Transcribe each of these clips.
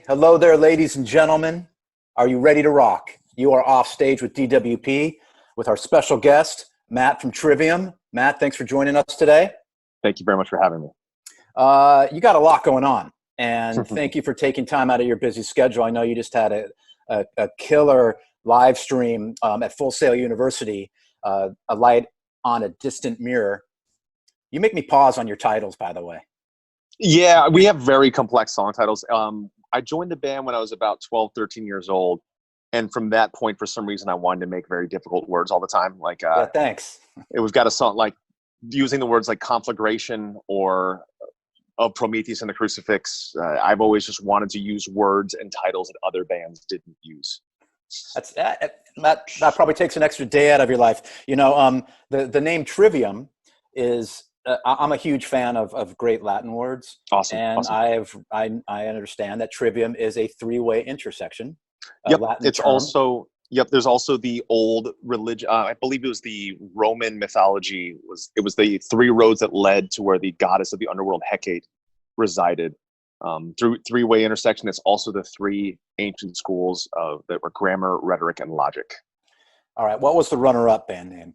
Hello there, ladies and gentlemen. Are you ready to rock? You are off stage with DWP with our special guest, Matt from Trivium. Matt, thanks for joining us today. Thank you very much for having me. You got a lot going on, and thank you for taking time out of your busy schedule. I know you just had a killer live stream at Full Sail University, A Light on a Distant Mirror. You make me pause on your titles, by the way. Yeah, we have very complex song titles. I joined the band when I was about 12, 13 years old. And from that point, for some reason, I wanted to make very difficult words all the time. Yeah, thanks. We've got a song like using the words like conflagration or of Prometheus and the Crucifix. I've always just wanted to use words and titles that other bands didn't use. That probably takes an extra day out of your life. You know, the name Trivium is... I'm a huge fan of great Latin words. Awesome. And awesome. I understand that trivium is a three-way intersection. Yep. Latin it's term. Also, yep. There's also the old religion. I believe it was the Roman mythology. It was the three roads that led to where the goddess of the underworld Hecate resided. Through three-way intersection. It's also the three ancient schools that were grammar, rhetoric, and logic. All right. What was the runner-up band name?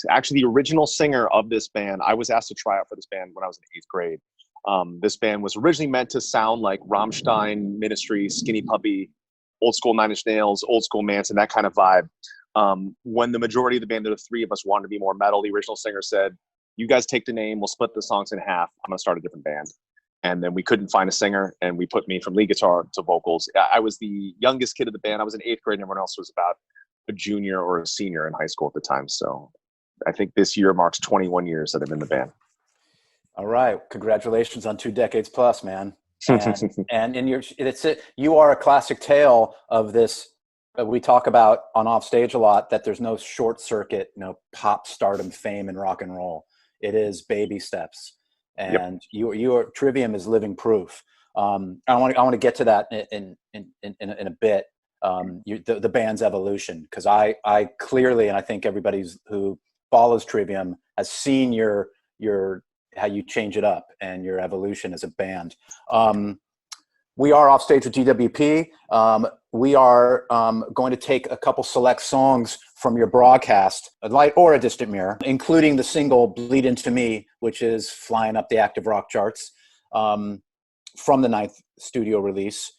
Actually, the original singer of this band, I was asked to try out for this band when I was in 8th grade. This band was originally meant to sound like Rammstein, Ministry, Skinny Puppy, old school Nine Inch Nails, old school Manson, that kind of vibe. When the majority of the band, the three of us, wanted to be more metal, the original singer said, "You guys take the name, we'll split the songs in half. I'm going to start a different band." And then we couldn't find a singer, and we put me from lead guitar to vocals. I was the youngest kid of the band. I was in 8th grade, and everyone else was about a junior or a senior in high school at the time. So I think this year marks 21 years that I'm in the band. All right. Congratulations on 2 decades plus, man. And you are a classic tale of this. We talk about on Off Stage a lot that there's no short circuit, pop stardom fame in rock and roll. It is baby steps. And your Trivium is living proof. I want to get to that in a bit. The band's evolution, because I clearly, and I think everybody who follows Trivium has seen your how you change it up and your evolution as a band. We are off stage with DWP. We are going to take a couple select songs from your broadcast, A Light or a Distant Mirror, including the single Bleed Into Me, which is flying up the active rock charts, from the 9th studio release.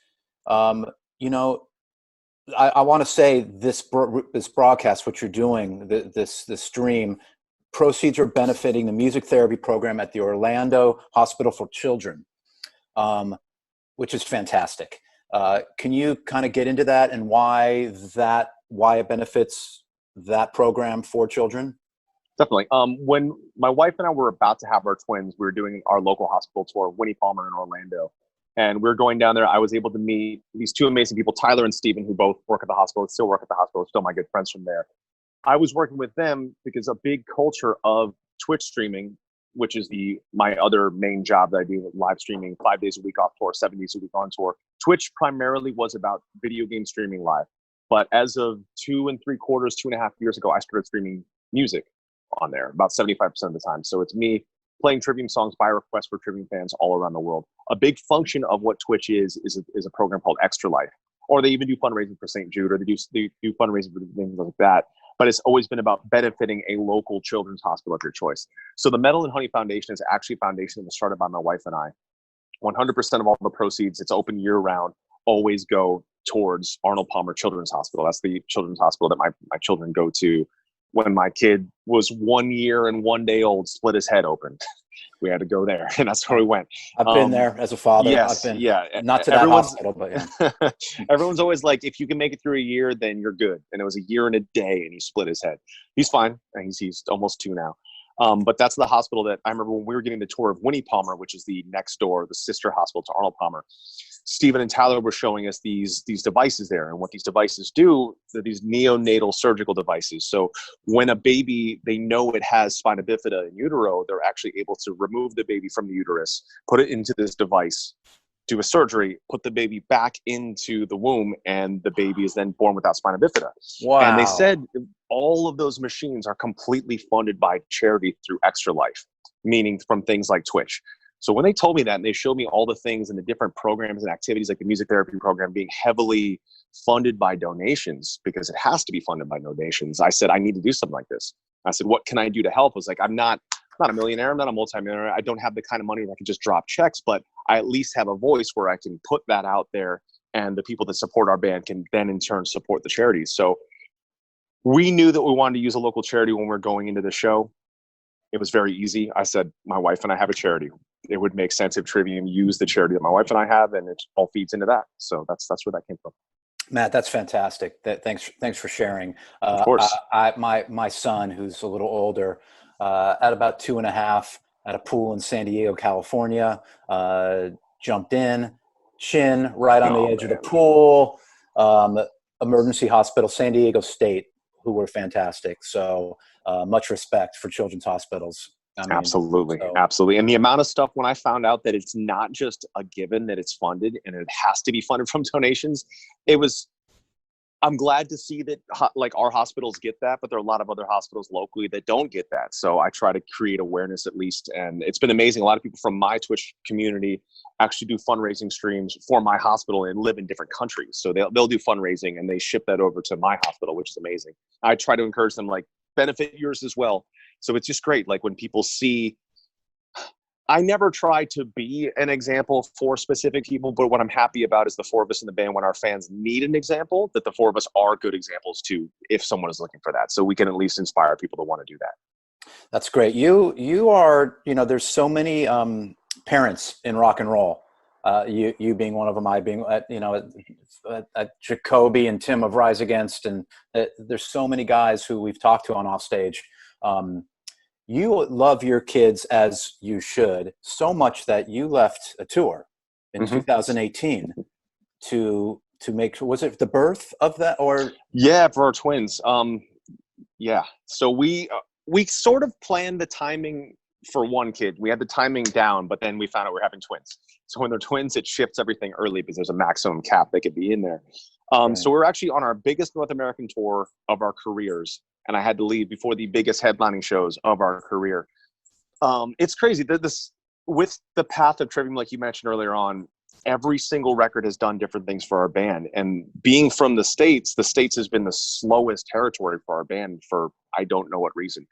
I want to say this broadcast, what you're doing, this stream, proceeds are benefiting the music therapy program at the Orlando Hospital for Children, which is fantastic. Can you kind of get into that and why it benefits that program for children? Definitely. When my wife and I were about to have our twins, we were doing our local hospital tour, Winnie Palmer in Orlando. And we were going down there. I was able to meet these two amazing people, Tyler and Steven, who both work at the hospital, still work at the hospital, still my good friends from there. I was working with them because a big culture of Twitch streaming, which is my other main job that I do, live streaming 5 days a week off tour, 7 days a week on tour. Twitch primarily was about video game streaming live. But as of 2.75, 2.5 years ago, I started streaming music on there about 75% of the time. So it's me playing Trivium songs by request for Trivium fans all around the world. A big function of what Twitch is a program called Extra Life. Or they even do fundraising for St. Jude, or they do fundraising for things like that. But it's always been about benefiting a local children's hospital of your choice. So the Metal and Honey Foundation is actually a foundation that was started by my wife and I. 100% of all the proceeds, it's open year round, always go towards Arnold Palmer Children's Hospital. That's the children's hospital that my children go to. When my kid was 1 year and 1 day old, split his head open. We had to go there, and that's where we went. I've been there as a father. Yes, I've been, not to that hospital, but yeah. Everyone's always like, if you can make it through a year, then you're good. And it was a year and a day, and he split his head. He's fine. He's almost 2 now. But that's the hospital that I remember when we were getting the tour of Winnie Palmer, which is the next door, the sister hospital to Arnold Palmer. Stephen and Tyler were showing us these devices there. And what these devices do, they're these neonatal surgical devices. So when a baby, they know it has spina bifida in utero, they're actually able to remove the baby from the uterus, put it into this device, do a surgery, put the baby back into the womb, and the baby is then born without spina bifida. Wow. And they said all of those machines are completely funded by charity through Extra Life, meaning from things like Twitch. So when they told me that and they showed me all the things and the different programs and activities, like the music therapy program being heavily funded by donations, because it has to be funded by donations, I said, I need to do something like this. I said, what can I do to help? I was like, I'm not a millionaire. I'm not a multimillionaire. I don't have the kind of money that I can just drop checks, but I at least have a voice where I can put that out there, and the people that support our band can then in turn support the charities. So we knew that we wanted to use a local charity when we were going into the show. It was very easy. I said, my wife and I have a charity. It would make sense if Trivium used the charity that my wife and I have, and it all feeds into that. So that's where that came from. Matt, that's fantastic. Thanks for sharing. Of course. My son, who's a little older, at about 2.5, at a pool in San Diego, California, jumped in, chin right on the edge of the pool. Emergency hospital, San Diego State, who were fantastic. So much respect for children's hospitals. I mean, absolutely. And the amount of stuff, when I found out that it's not just a given that it's funded and it has to be funded from donations, I'm glad to see that like our hospitals get that, but there are a lot of other hospitals locally that don't get that. So I try to create awareness at least. And it's been amazing. A lot of people from my Twitch community actually do fundraising streams for my hospital and live in different countries. So they'll do fundraising and they ship that over to my hospital, which is amazing. I try to encourage them, like, benefit yours as well. So it's just great. Like when people see, I never try to be an example for specific people, but what I'm happy about is the four of us in the band, when our fans need an example, that the four of us are good examples too, if someone is looking for that. So we can at least inspire people to want to do that. That's great. You are, there's so many parents in rock and roll. You being one of them, I being, at Jacoby and Tim of Rise Against, and there's so many guys who we've talked to on Offstage. You love your kids as you should, so much that you left a tour in 2018 to make, was it the birth of that, or? Yeah, for our twins. Yeah. So we sort of planned the timing for one kid. We had the timing down, but then we found out we're having twins. So when they're twins, it shifts everything early because there's a maximum cap that could be in there. Right. So we're actually on our biggest North American tour of our careers, and I had to leave before the biggest headlining shows of our career. It's crazy that this, with the path of Trivium, like you mentioned earlier on, every single record has done different things for our band. And being from the States has been the slowest territory for our band for I don't know what reason.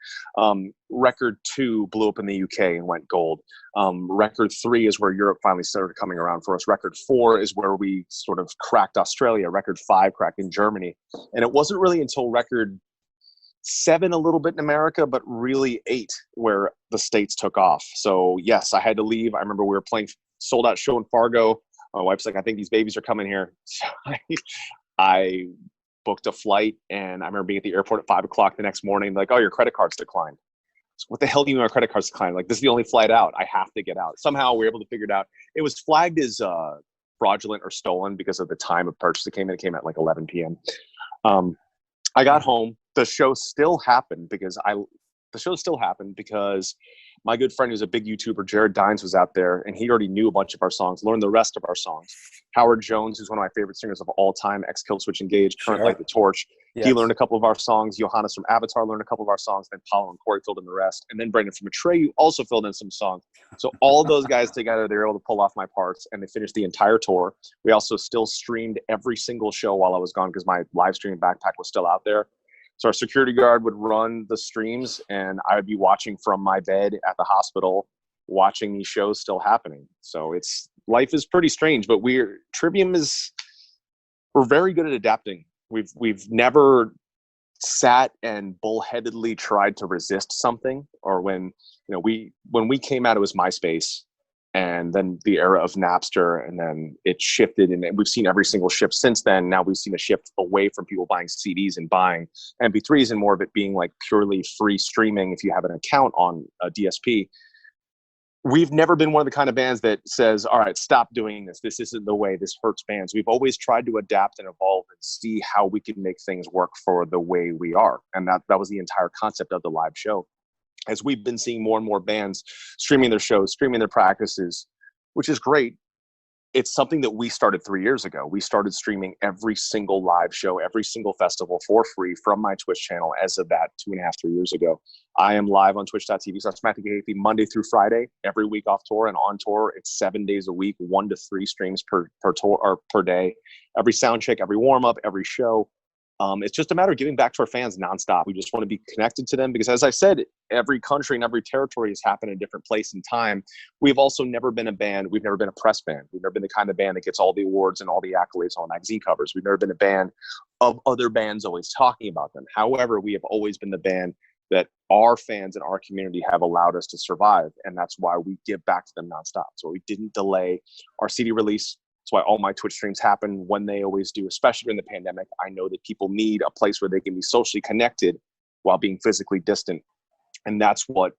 Record 2 blew up in the UK and went gold. Record 3 is where Europe finally started coming around for us. Record 4 is where we sort of cracked Australia. Record 5 cracked in Germany. And it wasn't really until record 7 a little bit in America, but really 8 where the States took off. So yes, I had to leave. I remember we were playing sold out show in Fargo. My wife's like, I think these babies are coming here. So I booked a flight, and I remember being at the airport at 5 o'clock the next morning, like, oh, your credit card's declined. So what the hell do you mean my credit card's declined? Like, this is the only flight out. I have to get out. Somehow we were able to figure it out. It was flagged as fraudulent or stolen because of the time of purchase. It came at like 11 p.m. I got home. The show still happened because my good friend who's a big YouTuber, Jared Dines, was out there, and he already knew a bunch of our songs, learned the rest of our songs. Howard Jones, who's one of my favorite singers of all time, ex-Killswitch Engage, current Light the Torch. Yes. He learned a couple of our songs. Johannes from Avatar learned a couple of our songs. Then Paulo and Corey filled in the rest. And then Brendan from Atreyu also filled in some songs. So all those guys together, they were able to pull off my parts, and they finished the entire tour. We also still streamed every single show while I was gone because my live streaming backpack was still out there. So our security guard would run the streams, and I would be watching from my bed at the hospital, watching these shows still happening. So life is pretty strange, but we're very good at adapting. We've never sat and bullheadedly tried to resist something, or when we came out, it was MySpace. And then the era of Napster, and then it shifted, and we've seen every single shift since then. Now we've seen a shift away from people buying CDs and buying MP3s, and more of it being like purely free streaming if you have an account on a DSP. We've never been one of the kind of bands that says, all right, stop doing this. This isn't the way. This hurts bands. We've always tried to adapt and evolve and see how we can make things work for the way we are. And that was the entire concept of the live show. As we've been seeing more and more bands streaming their shows, streaming their practices, which is great. it's something that we started 3 years ago. We started streaming every single live show, every single festival for free from my Twitch channel as of that 2.5, 3 years ago. I am live on twitch.tv/Matthew Heafy Monday through Friday, every week off tour, and on tour, it's 7 days a week, 1 to 3 streams per tour or per day. Every sound check, every warm up, every show. It's just a matter of giving back to our fans nonstop. We just want to be connected to them because, as I said, every country and every territory has happened in a different place and time. We've also never been a band. We've never been a press band. We've never been the kind of band that gets all the awards and all the accolades on magazine covers. We've never been a band of other bands always talking about them. However, we have always been the band that our fans and our community have allowed us to survive. And that's why we give back to them nonstop. So we didn't delay our CD release. That's why all my Twitch streams happen when they always do, especially during the pandemic. I know that people need a place where they can be socially connected while being physically distant. And that's what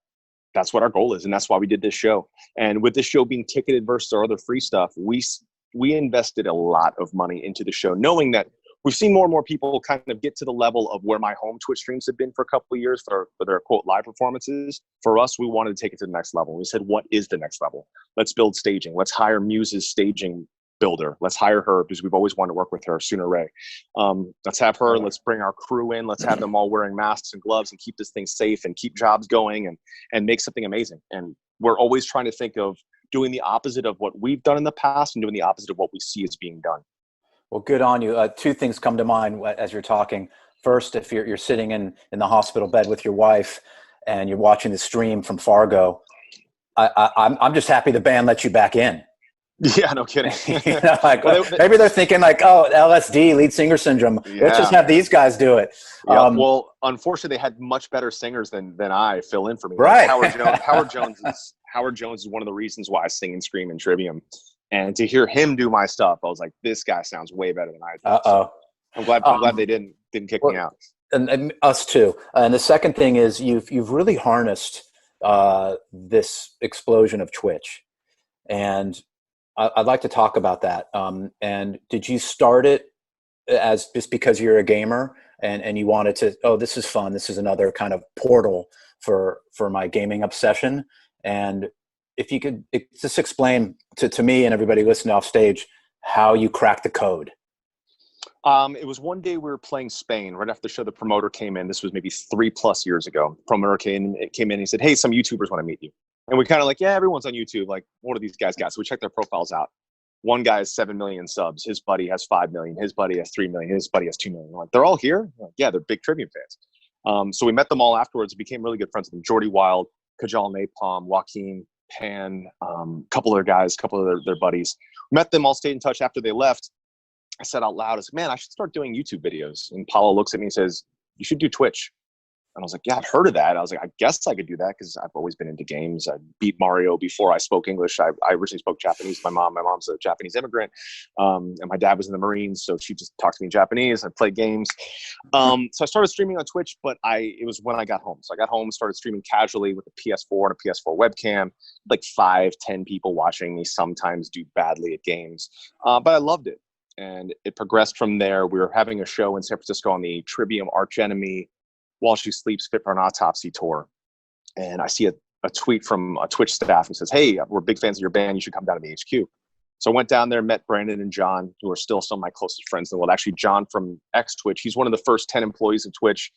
our goal is. And that's why we did this show. And with this show being ticketed versus our other free stuff, we invested a lot of money into the show, knowing that we've seen more and more people kind of get to the level of where my home Twitch streams have been for a couple of years for their quote live performances. For us, we wanted to take it to the next level. We said, what is the next level? Let's build staging. Let's hire Muse's staging builder. Let's hire her because we've always wanted to work with her, Sooner Ray. Let's have her. Let's bring our crew in. Let's have them all wearing masks and gloves and keep this thing safe and keep jobs going and make something amazing. And we're always trying to think of doing the opposite of what we've done in the past and doing the opposite of what we see as being done. Well, good on you. Two things come to mind as you're talking. First, if you're sitting in the hospital bed with your wife and you're watching the stream from Fargo, I'm just happy the band let you back in. Yeah, no kidding. You know, maybe they're thinking like, oh, LSD, lead singer syndrome. Yeah. Let's just have these guys do it. Yeah. Well, unfortunately, they had much better singers than I fill in for me. Right. Like Howard Jones is one of the reasons why I sing and scream in Trivium. And to hear him do my stuff, I was like, this guy sounds way better than I do. So I'm glad they didn't kick me out. And us too. And the second thing is you've really harnessed this explosion of Twitch, and I'd like to talk about that. And did you start it as just because you're a gamer and you wanted to, oh, this is fun. This is another kind of portal for my gaming obsession. And if you could just explain to me and everybody listening off stage how you cracked the code. It was one day we were playing Spain right after the show. The promoter came in. This was maybe 3+ years ago. Promoter came in and he said, hey, some YouTubers want to meet you. And we kind of like, yeah, everyone's on YouTube. Like, what do these guys got? So we checked their profiles out. One guy has 7 million subs. His buddy has 5 million. His buddy has 3 million. His buddy has 2 million. We're like, they're all here? Like, yeah, they're big Trivium fans. So we met them all afterwards and became really good friends with them. Jordy Wild, Kajal Napalm, Joaquin, Pan, a couple other guys, a couple of their buddies. Met them all, stayed in touch after they left. I said out loud, I said, man, I should start doing YouTube videos. And Paulo looks at me and says, you should do Twitch. And I was like, yeah, I've heard of that. I was like, I guess I could do that because I've always been into games. I beat Mario before I spoke English. I originally spoke Japanese. My mom's a Japanese immigrant. And my dad was in the Marines, so she just talked to me in Japanese. I played games. So I started streaming on Twitch, but it was when I got home. So I got home, started streaming casually with a PS4 and a PS4 webcam, like 5-10 people watching me sometimes do badly at games. But I loved it. And it progressed from there. We were having a show in San Francisco on the Trivium Archenemy While She Sleeps Fit for an Autopsy tour. And I see a tweet from a Twitch staff who says, hey, we're big fans of your band. You should come down to the HQ. So I went down there, met Brandon and John, who are still some of my closest friends in the world. Actually, John from Twitch, he's one of the first 10 employees of Twitch,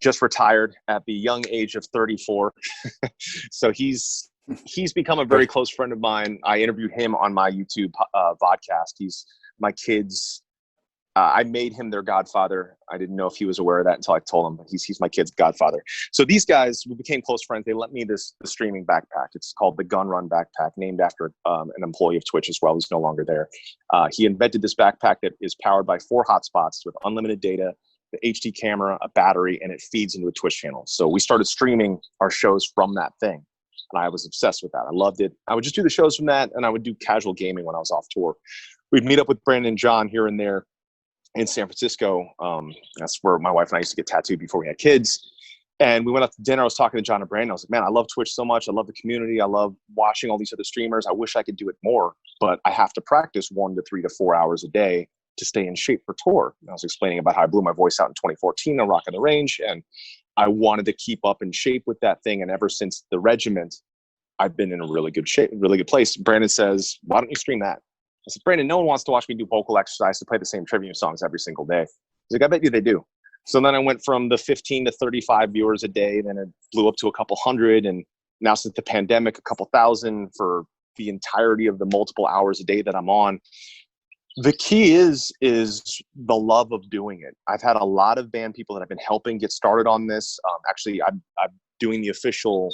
just retired at the young age of 34. So he's become a very close friend of mine. I interviewed him on my YouTube vodcast. He's my kids. I made him their godfather. I didn't know if he was aware of that until I told him, but he's my kid's godfather. So these guys, we became close friends. They lent me the streaming backpack. It's called the Gun Run backpack, named after an employee of Twitch as well, who's no longer there. He invented this backpack that is powered by 4 hotspots with unlimited data, the HD camera, a battery, and it feeds into a Twitch channel. So we started streaming our shows from that thing. And I was obsessed with that. I loved it. I would just do the shows from that, and I would do casual gaming when I was off tour. We'd meet up with Brandon and John here and there in San Francisco. That's where my wife and I used to get tattooed before we had kids. And we went out to dinner. I was talking to John and Brandon. I was like, man, I love Twitch so much. I love the community. I love watching all these other streamers. I wish I could do it more, but I have to practice 1 to 3 to 4 hours a day to stay in shape for tour. And I was explaining about how I blew my voice out in 2014 on Rockin' the Range. And I wanted to keep up in shape with that thing. And ever since the regiment, I've been in a really good shape, really good place. Brandon says, why don't you stream that? I said, Brandon, no one wants to watch me do vocal exercise to play the same Trivium songs every single day. He's like, I bet you they do. So then I went from the 15 to 35 viewers a day. Then it blew up to a couple hundred. And now since the pandemic, a couple thousand for the entirety of the multiple hours a day that I'm on. The key is the love of doing it. I've had a lot of band people that have been helping get started on this. Actually, I'm doing the official,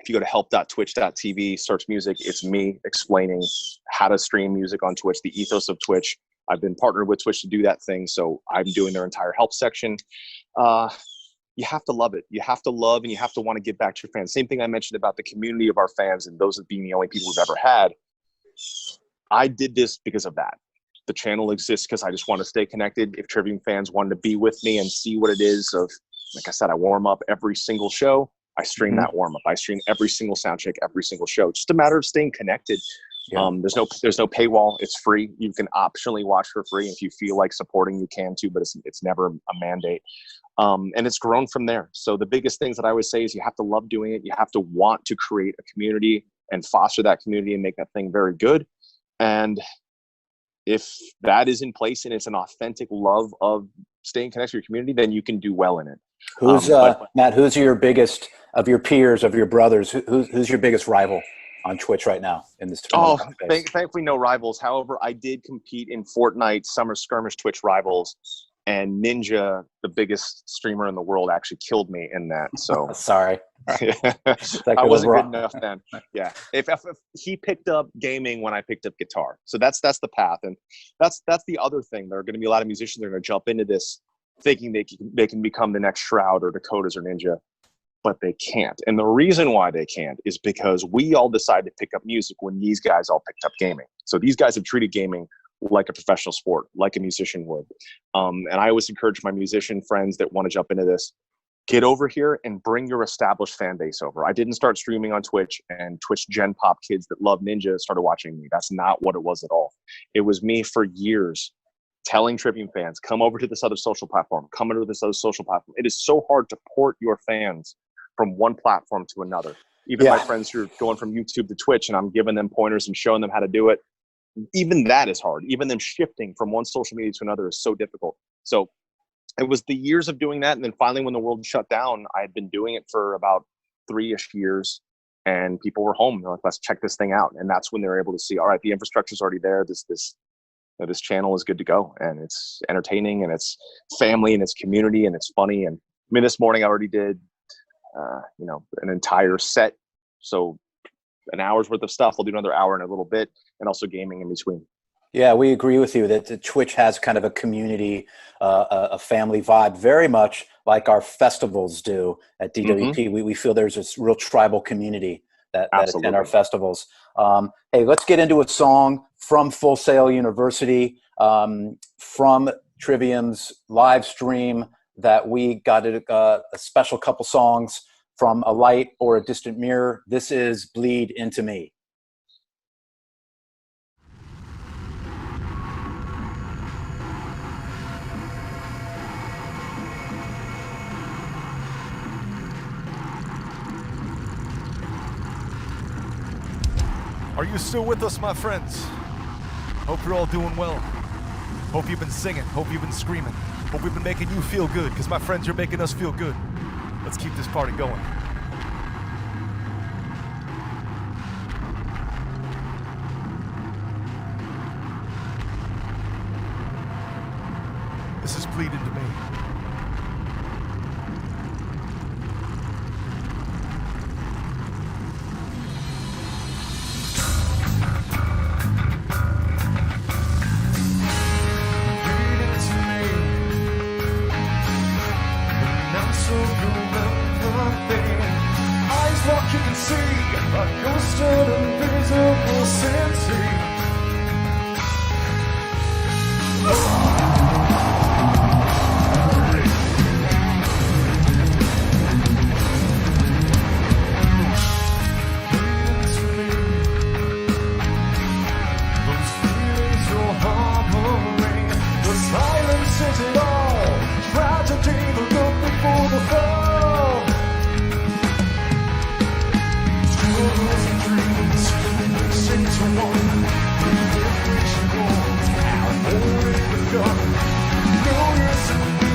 if you go to help.twitch.tv, search music, it's me explaining how to stream music on Twitch, the ethos of Twitch. I've been partnered with Twitch to do that thing, so I'm doing their entire help section. You have to love it. You have to love and you have to want to give back to your fans. Same thing I mentioned about the community of our fans and those being the only people we've ever had. I did this because of that. The channel exists because I just want to stay connected. If Trivium fans wanted to be with me and see what it is of, like I said, I warm up every single show. I stream that warm up. I stream every single sound check, every single show. It's just a matter of staying connected. Yeah. There's no paywall. It's free. You can optionally watch for free. If you feel like supporting, you can too, but it's never a mandate. And it's grown from there. So the biggest things that I always say is you have to love doing it. You have to want to create a community and foster that community and make that thing very good. And if that is in place and it's an authentic love of staying connected to your community, then you can do well in it. Who's Matt, who's your biggest of your peers, of your brothers? Who's your biggest rival on Twitch right now in this tournament? Thankfully no rivals. However, I did compete in Fortnite Summer Skirmish Twitch Rivals, and Ninja, the biggest streamer in the world, actually killed me in that. So sorry. I wasn't good enough then. Yeah. If he picked up gaming when I picked up guitar. So that's the path. And that's the other thing. There are going to be a lot of musicians that are going to jump into this thinking they can become the next Shroud or Dakotas or Ninja, but they can't. And the reason why they can't is because we all decided to pick up music when these guys all picked up gaming. So these guys have treated gaming like a professional sport, like a musician would. And I always encourage my musician friends that want to jump into this, get over here and bring your established fan base over. I didn't start streaming on Twitch and Twitch Gen Pop kids that love Ninja started watching me. That's not what it was at all. It was me for years telling Trivium fans, come over to this other social platform, come over to this other social platform. It is so hard to port your fans from one platform to another. Even my friends who are going from YouTube to Twitch and I'm giving them pointers and showing them how to do it, even that is hard. Even them shifting from one social media to another is so difficult. So it was the years of doing that. And then finally, when the world shut down, I had been doing it for about 3-ish years and people were home. They're like, let's check this thing out. And that's when they were able to see, all right, the infrastructure's already there. This channel is good to go. And it's entertaining and it's family and it's community and it's funny. And I mean, this morning I already did, an entire set. So an hour's worth of stuff. I'll do another hour in a little bit, and also gaming in between. Yeah, we agree with you that Twitch has kind of a community, a family vibe, very much like our festivals do at DWP. We feel there's this real tribal community that attend our festivals. Hey, let's get into a song from Full Sail University, from Trivium's live stream that we got a special couple songs from A Light or a Distant Mirror. This is Bleed Into Me. Are you still with us, my friends? Hope you're all doing well. Hope you've been singing. Hope you've been screaming. Hope we've been making you feel good, because my friends, you're making us feel good. Let's keep this party going. This is Bleed Into Me. Dreams begun. No use in me,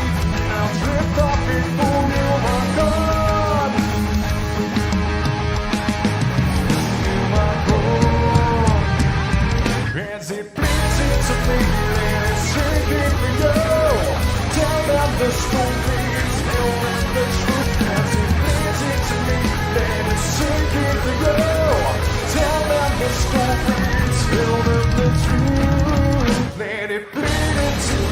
now drift off before you are gone. You are gone. As it bleeds into me, let it sink into you. Tell them the story, tell them the truth. As it bleeds into me, let it sink into you. Tell them the story, tell them the truth. Let it bleed into you.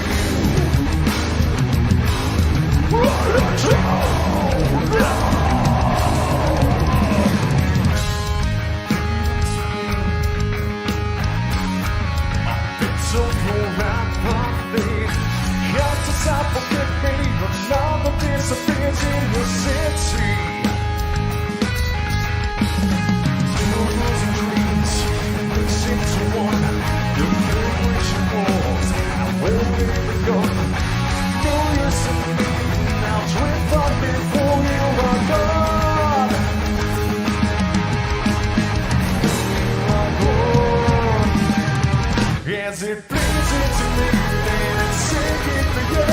Bits of your apathy, cast aside, forget me. Another disappears in the city. Dreams, mix into one. Your graduation walls have only begun. No use in me, now drift on before you are gone. You are gone. As it bleeds into me, let it sink into you.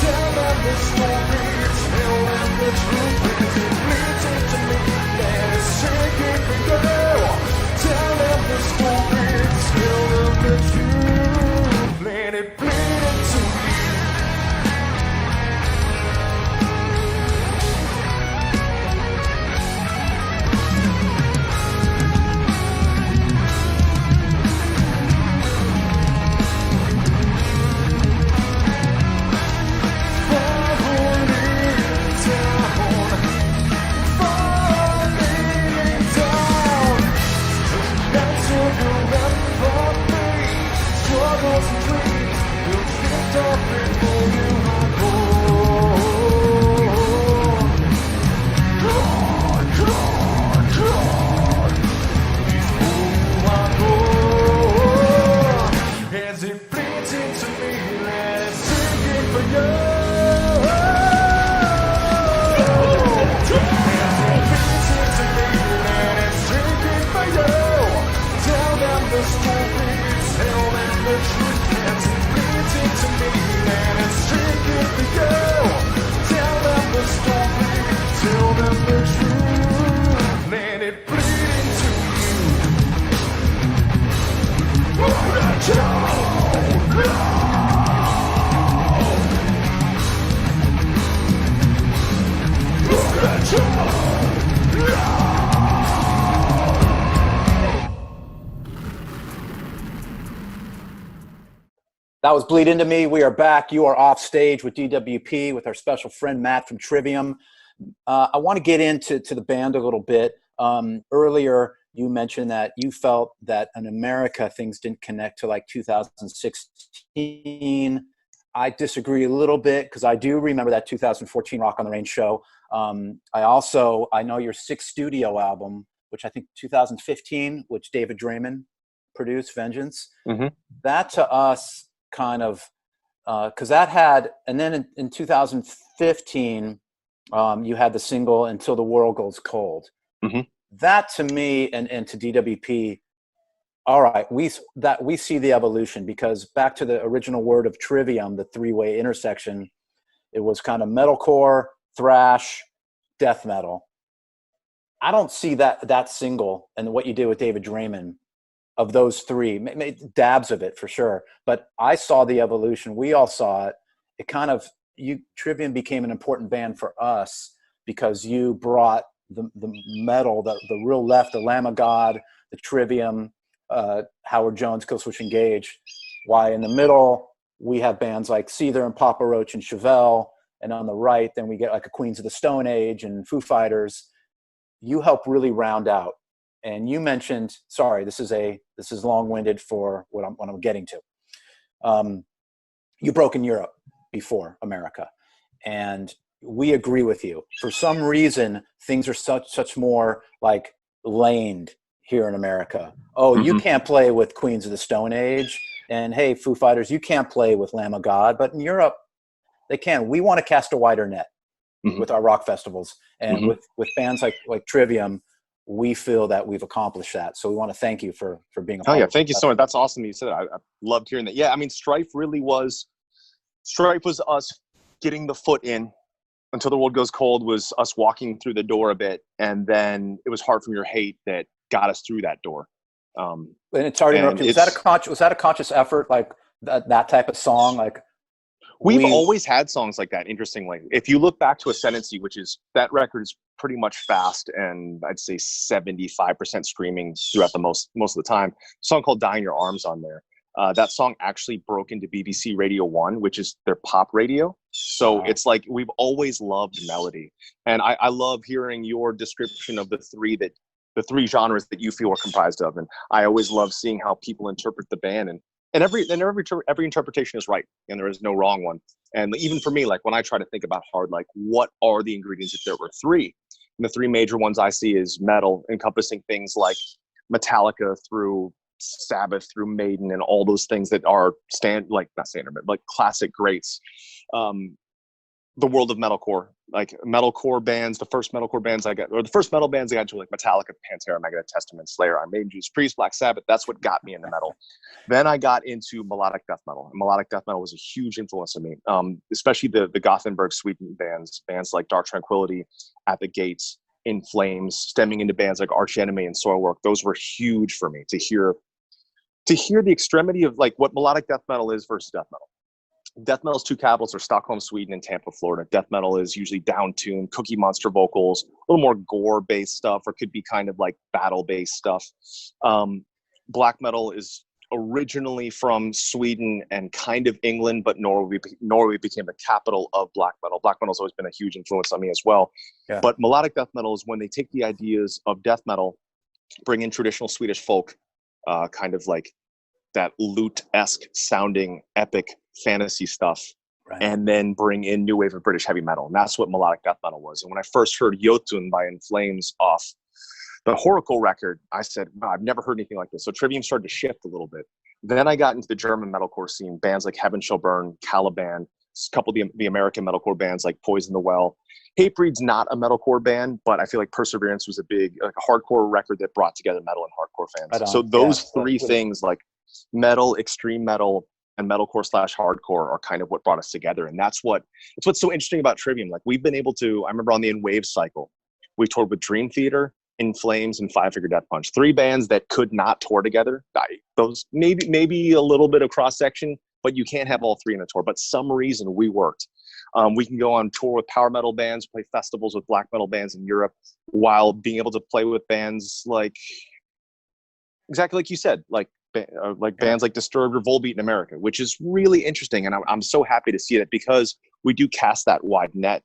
Tell them the story, tell them the truth. As it bleeds into me, let it sink into you. Tell them the story, tell them the truth. Let it bleed into you. As it bleeds into me, let it sink in for you. As it bleeds into me, let it sink in for you. Tell them the story, tell them the truth. As it bleeds into me, let it sink in for you. Tell them the story, tell them the truth. Let it bleed into you. That was Bleed Into Me. We are back. You are off stage with DWP with our special friend Matt from Trivium. I want to get into the band a little bit. Earlier, you mentioned that you felt that in America things didn't connect to like 2016. I disagree a little bit because I do remember that 2014 Rock on the Range show. I know your sixth studio album, which I think 2015, which David Draymond produced, Vengeance. Mm-hmm. That to us kind of, because that had, and then in 2015, you had the single Until the World Goes Cold. Mm-hmm. That to me and to DWP, all right, we see the evolution, because back to the original word of Trivium, the three-way intersection, it was kind of metalcore, thrash, death metal. I don't see that single and what you did with David Draymond of those three, dabs of it for sure. But I saw the evolution. We all saw it. It kind of, Trivium became an important band for us because you brought the metal, the real left, the Lamb of God, the Trivium, Howard Jones, Killswitch Engage. Why in the middle we have bands like Seether and Papa Roach and Chevelle, and on the right then we get like a Queens of the Stone Age and Foo Fighters. You help really round out. And you mentioned, sorry, this is long-winded for what I'm getting to. You broke in Europe before America, and we agree with you. For some reason, things are such more like laned here in America. Oh, you can't play with Queens of the Stone Age, and hey, Foo Fighters, you can't play with Lamb of God. But in Europe, they can. We want to cast a wider net with our rock festivals, and with bands like Trivium. we feel that we've accomplished that. So we want to thank you for being a Oh part yeah, of thank you so much. That's awesome that you said that. I loved hearing that. Yeah, I mean, Strife was us getting the foot in until the world goes cold, was us walking through the door a bit, and then it was Heart from Your Hate that got us through that door. And it's sorry to interrupt you. Was that a conscious effort, like that type of song? Like we've always had songs like that. Interestingly, if you look back to Ascendancy, which is that record is pretty much fast, and I'd say 75% screaming throughout the most of the time. A song called "Die in Your Arms" on there. That song actually broke into BBC Radio 1, which is their pop radio. So It's like we've always loved melody. And I love hearing your description of the three genres that you feel are comprised of. And I always love seeing how people interpret the band. And every interpretation is right, and there is no wrong one. And even for me, like when I try to think about hard, like what are the ingredients if there were three? And the three major ones I see is metal, encompassing things like Metallica through Sabbath through Maiden and all those things that are not standard, but like classic greats. The world of metalcore, like metalcore bands, the first metal bands I got into, like Metallica, Pantera, Megadeth, Testament, Slayer, Iron Maiden, Judas Priest, Black Sabbath. That's what got me into metal. Then I got into melodic death metal. And melodic death metal was a huge influence on me, especially the Gothenburg, Sweden bands like Dark Tranquillity, At the Gates, In Flames, stemming into bands like Arch Enemy and Soilwork. Those were huge for me to hear the extremity of like what melodic death metal is versus death metal. Death metal's two capitals are Stockholm, Sweden, and Tampa, Florida. Death metal is usually down-tuned, Cookie Monster vocals, a little more gore-based stuff, or could be kind of like battle-based stuff. Black metal is originally from Sweden and kind of England, but Norway became the capital of black metal. Black metal's always been a huge influence on me as well. Yeah. But melodic death metal is when they take the ideas of death metal, bring in traditional Swedish folk, kind of like that lute-esque sounding epic fantasy stuff, right, and then bring in new wave of British heavy metal. And that's what melodic death metal was. And when I first heard Jotun by In Flames off the Horricle record, I said, wow, I've never heard anything like this. So Trivium started to shift a little bit. Then I got into the German metalcore scene, bands like Heaven Shall Burn, Caliban, a couple of the American metalcore bands like Poison the Well. Hatebreed's not a metalcore band, but I feel like Perseverance was a hardcore record that brought together metal and hardcore fans. So those three things, like metal, extreme metal, and metalcore / hardcore, are kind of what brought us together. And it's what's so interesting about Trivium. Like we've been able to, I remember on the In Wave cycle, we toured with Dream Theater, In Flames, and Five Finger Death Punch. Three bands that could not tour together. Those maybe a little bit of cross section, but you can't have all three in a tour. But some reason we worked. We can go on tour with power metal bands, play festivals with black metal bands in Europe, while being able to play with bands like, exactly like you said, like bands like Disturbed or Volbeat in America, which is really interesting. And I'm so happy to see that, because we do cast that wide net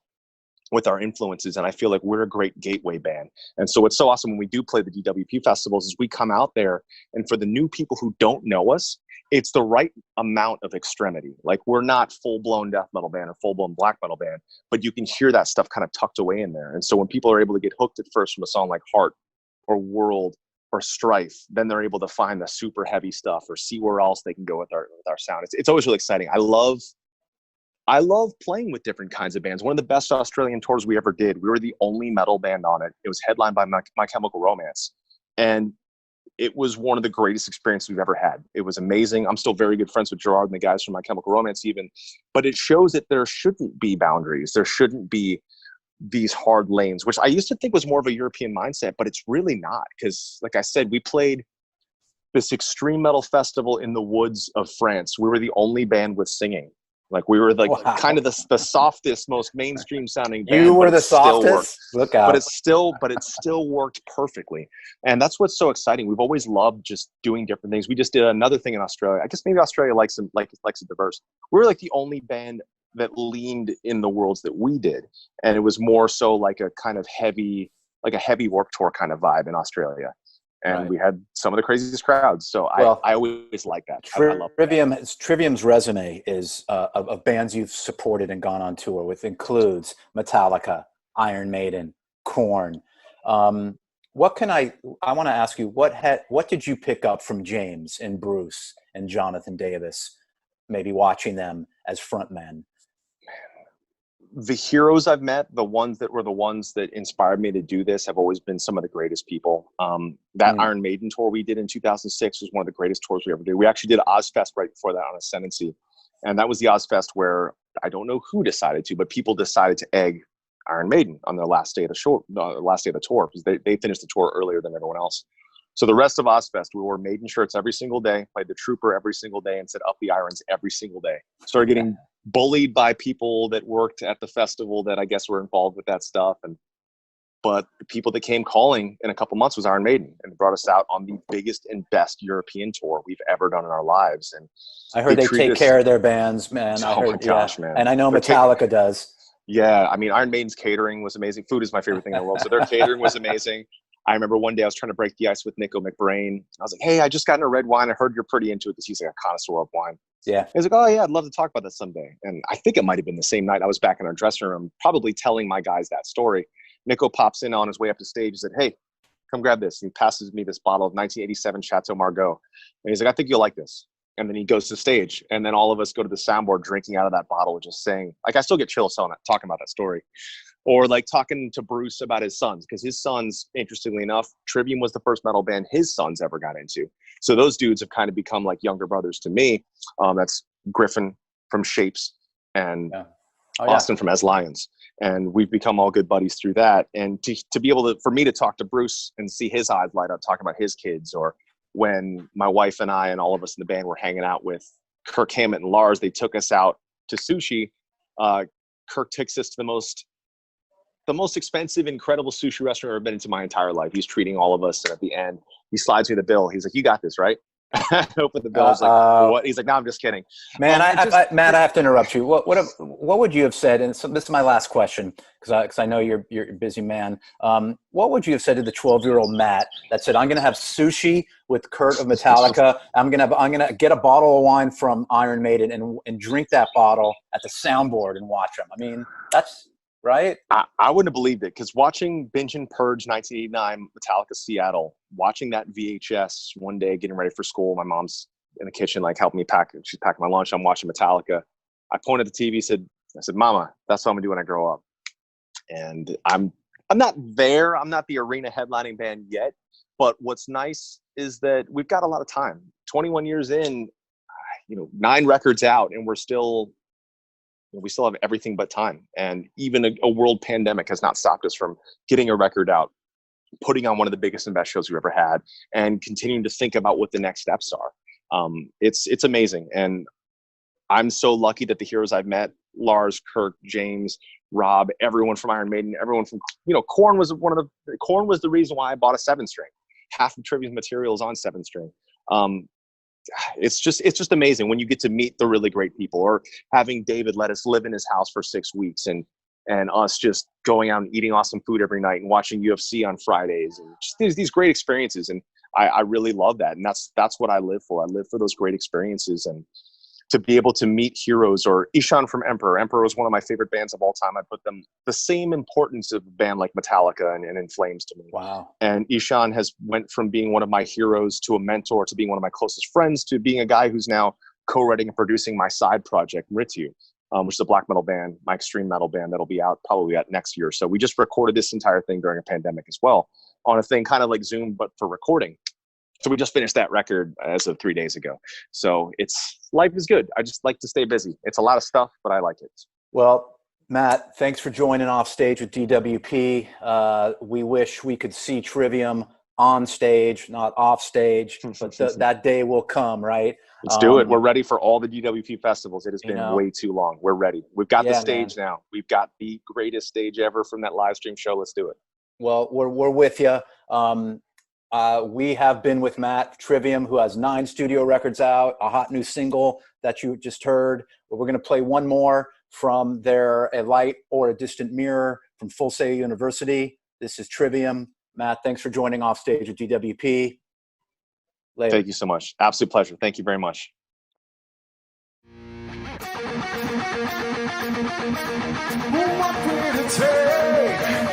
with our influences. And I feel like we're a great gateway band. And so what's so awesome when we do play the DWP festivals is we come out there, and for the new people who don't know us, it's the right amount of extremity. Like we're not full-blown death metal band or full-blown black metal band, but you can hear that stuff kind of tucked away in there. And so when people are able to get hooked at first from a song like Heart or World or Strife, then they're able to find the super heavy stuff or see where else they can go with our sound. It's always really exciting. I love playing with different kinds of bands. One of the best Australian tours we ever did, we were the only metal band on it. It was headlined by My Chemical Romance. And it was one of the greatest experiences we've ever had. It was amazing. I'm still very good friends with Gerard and the guys from My Chemical Romance even. But it shows that there shouldn't be boundaries. There shouldn't be these hard lanes, which I used to think was more of a European mindset, but it's really not. Because like I said, we played this extreme metal festival in the woods of France. We were the only band with singing. Like we were like kind of the softest, most mainstream sounding band. You were the softest? Look out. But it still worked perfectly. And that's what's so exciting. We've always loved just doing different things. We just did another thing in Australia. I guess maybe Australia likes it diverse. We're like the only band that leaned in the worlds that we did. And it was more so like a kind of heavy Warped Tour kind of vibe in Australia. And we had some of the craziest crowds. So I always like that. I love Trivium's resume is of bands you've supported and gone on tour with includes Metallica, Iron Maiden, Korn. I want to ask you, what did you pick up from James and Bruce and Jonathan Davis, maybe watching them as frontmen? the heroes I've met, the ones that were the ones that inspired me to do this, have always been some of the greatest people. That Iron Maiden tour we did in 2006 was one of the greatest tours we ever did. We actually did Ozfest right before that on Ascendancy. And that was the Ozfest where I don't know who decided to, but people decided to egg Iron Maiden on their last day of the show, last day of the tour, because they finished the tour earlier than everyone else. So the rest of Ozfest, we wore Maiden shirts every single day, played the Trooper every single day, and said Up the Irons every single day. Started getting bullied by people that worked at the festival that I guess were involved with that stuff. But the people that came calling in a couple months was Iron Maiden, and brought us out on the biggest and best European tour we've ever done in our lives. And I heard they take care of their bands, man. Oh my gosh, man. And I know Metallica does. Yeah, I mean, Iron Maiden's catering was amazing. Food is my favorite thing in the world, so their catering was amazing. I remember one day I was trying to break the ice with Nico McBrain. I was like, hey, I just got into red wine. I heard you're pretty into it, because he's like a connoisseur of wine. Yeah. He's like, oh, yeah, I'd love to talk about that someday. And I think it might have been the same night I was back in our dressing room, probably telling my guys that story. Nico pops in on his way up to stage and said, hey, come grab this. And he passes me this bottle of 1987 Chateau Margaux. And he's like, I think you'll like this. And then he goes to stage, and then all of us go to the soundboard drinking out of that bottle, just saying, like, I still get chills talking about that story. Or like talking to Bruce about his sons, because his sons, interestingly enough, Trivium was the first metal band his sons ever got into. So those dudes have kind of become like younger brothers to me. That's Griffin from Shapes and Austin from As Lions. And we've become all good buddies through that. And to be able to, for me to talk to Bruce and see his eyes light up talking about his kids, or when my wife and I and all of us in the band were hanging out with Kirk Hammett and Lars, they took us out to sushi. Kirk takes us to the most expensive, incredible sushi restaurant I've ever been into my entire life. He's treating all of us, and at the end, he slides me the bill. He's like, "You got this, right?" I opened the bill. I was like, "What?" He's like, "No, I'm just kidding." Man, Matt, I have to interrupt you. What would you have said? And so this is my last question, because I know you're a busy man. What would you have said to the 12-year-old Matt that said, "I'm going to have sushi with Kurt of Metallica. I'm gonna get a bottle of wine from Iron Maiden and drink that bottle at the soundboard and watch them"? I mean, that's right. I wouldn't have believed it, because watching Binge and Purge 1989 Metallica Seattle, watching that VHS one day getting ready for school, my mom's in the kitchen like helping me pack. She's packing my lunch. I'm watching Metallica. I pointed at the TV, I said, "Mama, that's what I'm gonna do when I grow up." And I'm not there. I'm not the arena headlining band yet. But what's nice is that we've got a lot of time. 21 years in, 9 records out, and we still have everything but time. And even a world pandemic has not stopped us from getting a record out, putting on one of the biggest and best shows we've ever had, and continuing to think about what the next steps are. It's amazing. And I'm so lucky that the heroes I've met, Lars, Kirk, James, Rob, everyone from Iron Maiden, everyone from, Korn was the reason why I bought a 7-string. Half of Trivium's material is on 7-string. It's just amazing when you get to meet the really great people, or having David let us live in his house for 6 weeks, and us just going out and eating awesome food every night and watching UFC on Fridays, and just these great experiences. And I really love that. And that's what I live for. I live for those great experiences, and to be able to meet heroes, or Ishan from Emperor. Emperor was one of my favorite bands of all time. I put them the same importance of a band like Metallica and In Flames to me. Wow. And Ishan has went from being one of my heroes to a mentor to being one of my closest friends to being a guy who's now co-writing and producing my side project, Mrityu, which is a black metal band, my extreme metal band that'll be out probably next year. So we just recorded this entire thing during a pandemic as well, on a thing kind of like Zoom, but for recording. So we just finished that record as of 3 days ago. So life is good. I just like to stay busy. It's a lot of stuff, but I like it. Well, Matt, thanks for joining Off Stage with DWP. We wish we could see Trivium on stage, not off stage, but that day will come, right? Let's do it. We're ready for all the DWP festivals. It has been way too long. We're ready. We've got the stage now. We've got the greatest stage ever from that live stream show. Let's do it. Well, we're with you. We have been with Matt Trivium, who has 9 studio records out, a hot new single that you just heard. But we're going to play one more from their A Light or a Distant Mirror from Full Sail University. This is Trivium. Matt, thanks for joining Off Stage with DWP. Later. Thank you so much. Absolute pleasure. Thank you very much. What will it take?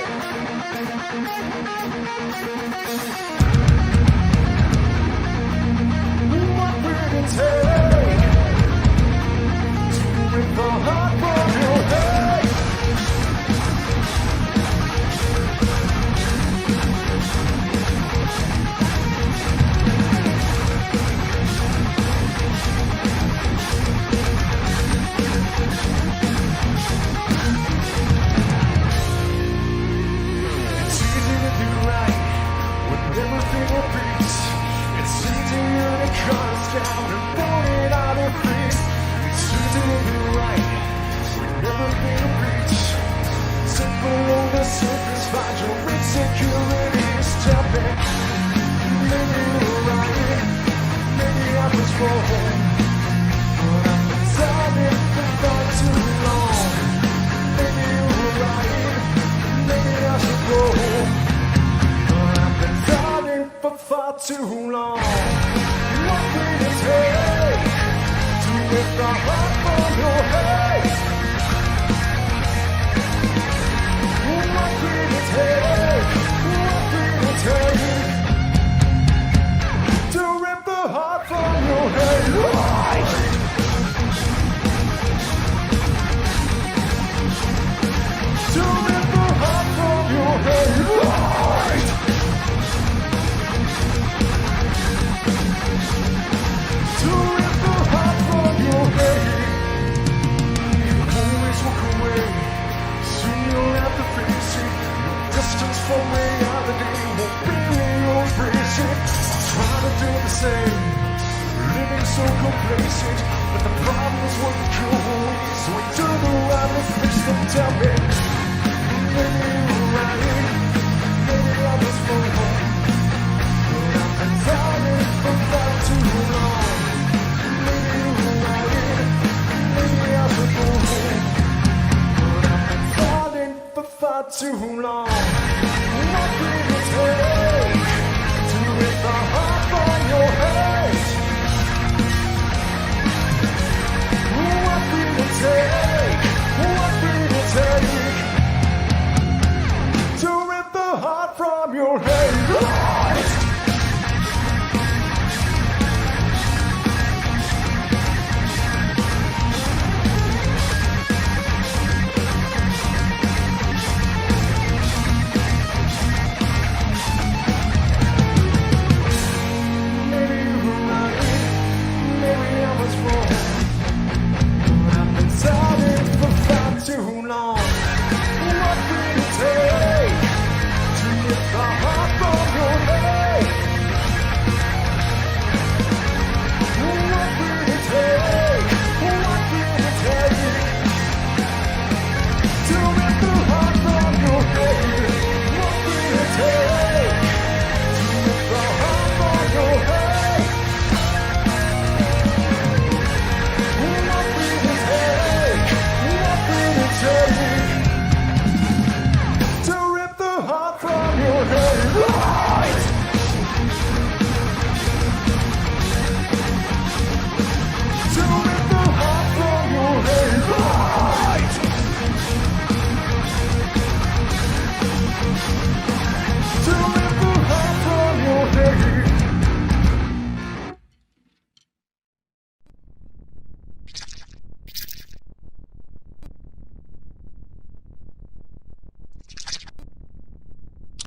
Take to break the heart from your head. too long. What will it take to rip the heart from your head? What will it take? What will it take to rip the heart from your head? To rip the heart from your head. To rip the heart from your head. You always walk away, soon you'll have to face it. No distance from reality won't really embrace it. Try to do the same, living so complacent, but the problems won't go away. So I turn around and fix them, tell me. Maybe you're right, maybe I was wrong, but I've been fighting for far too long. Maybe you're right, maybe I was wrong, but I've been fighting for far too long.